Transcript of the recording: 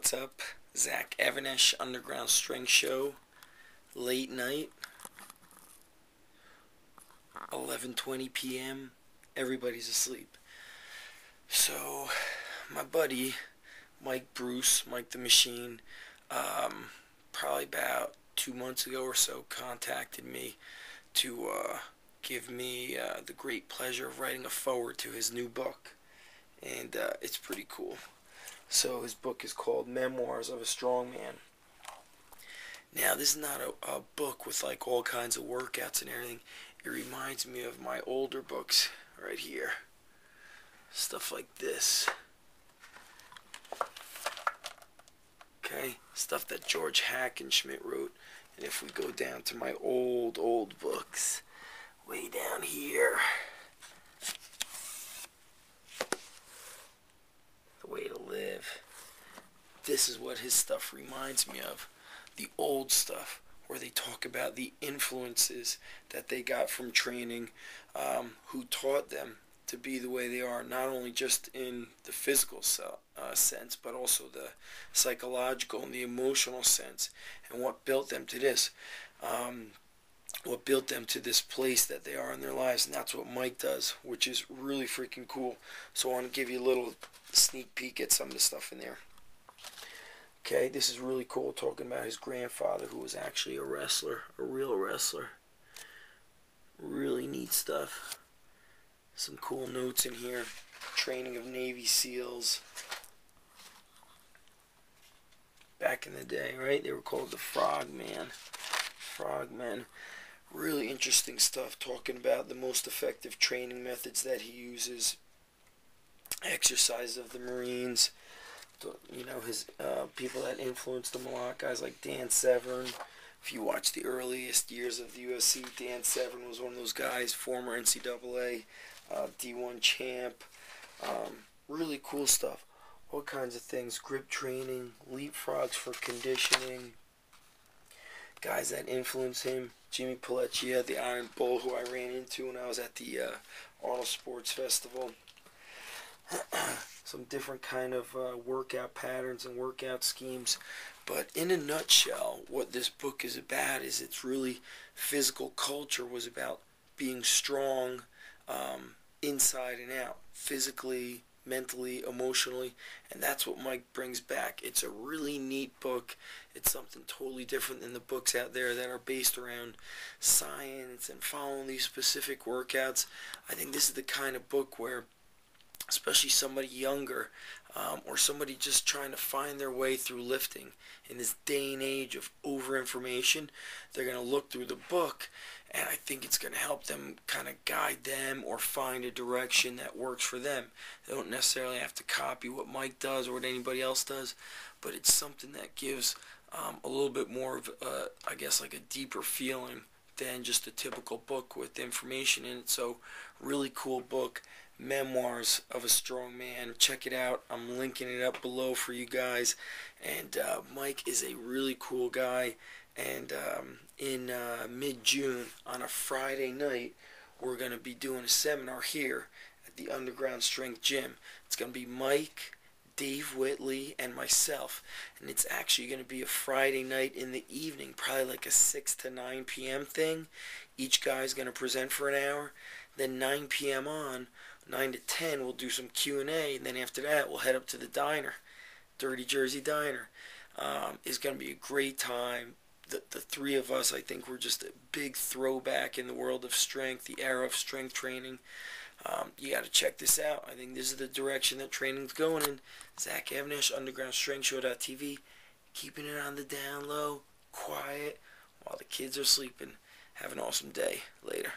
what's up? Zach Evanesh, Underground Strength Show, late night, 11:20 p.m. Everybody's asleep. So, my buddy, Mike the Machine, probably about 2 months ago or so, contacted me to give me the great pleasure of writing a foreword to his new book. And it's pretty cool. So his book is called Memoirs of a Strong Man. Now, this is not a book with like all kinds of workouts and everything. It reminds me of my older books right here. Stuff like this. Okay, stuff that George Hackenschmidt wrote. And if we go down to my old books, way down here, The Way to Live, this is what his stuff reminds me of. The old stuff, where they talk about the influences that they got from training, who taught them to be the way they are, not only just in the physical sense, but also the psychological and the emotional sense, and what built them to this. What built them to this place that they are in their lives, and that's what Mike does, which is really freaking cool. So I want to give you a little sneak peek at some of the stuff in there. Okay, this is really cool, talking about his grandfather, who was actually a wrestler, a real wrestler. Really neat stuff. Some cool notes in here. Training of Navy SEALs. Back in the day, right? They were called the Frogmen. Really interesting stuff, talking about the most effective training methods that he uses. Exercise of the Marines. You know, his people that influenced him a lot, guys like Dan Severn. If you watch the earliest years of the UFC, Dan Severn was one of those guys, former NCAA D1 champ. Really cool stuff. All kinds of things. Grip training, leapfrogs for conditioning. Guys that influence him. Jimmy Pelletier, the Iron Bull, who I ran into when I was at the Auto Sports Festival. Some different kind of workout patterns and workout schemes. But in a nutshell, what this book is about is it's really physical culture was about being strong inside and out, physically, mentally, emotionally, and that's what Mike brings back. It's a really neat book. It's something totally different than the books out there that are based around science and following these specific workouts. I think this is the kind of book where, especially somebody younger, or somebody just trying to find their way through lifting in this day and age of over-information, they're going to look through the book, and I think it's going to help them kind of guide them or find a direction that works for them. They don't necessarily have to copy what Mike does or what anybody else does, but it's something that gives a little bit more of, I guess, like a deeper feeling than just a typical book with information in it. So, really cool book. Memoirs of a Strong Man. Check it out. I'm linking it up below for you guys. And Mike is a really cool guy. And in mid-June, on a Friday night, we're going to be doing a seminar here at the Underground Strength Gym. It's going to be Mike, Dave Whitley, and myself. And it's actually going to be a Friday night in the evening, probably like a 6 to 9 p.m. thing. Each guy's going to present for an hour. Then 9 p.m. on, 9 to 10, we'll do some Q&A, and then after that, we'll head up to the diner, Dirty Jersey Diner. It's going to be a great time. The three of us, I think, we're just a big throwback in the world of strength, the era of strength training. You got to check this out. I think this is the direction that training's going in. Zach Evanesh, UndergroundStrengthShow.tv, keeping it on the down low, quiet, while the kids are sleeping. Have an awesome day. Later.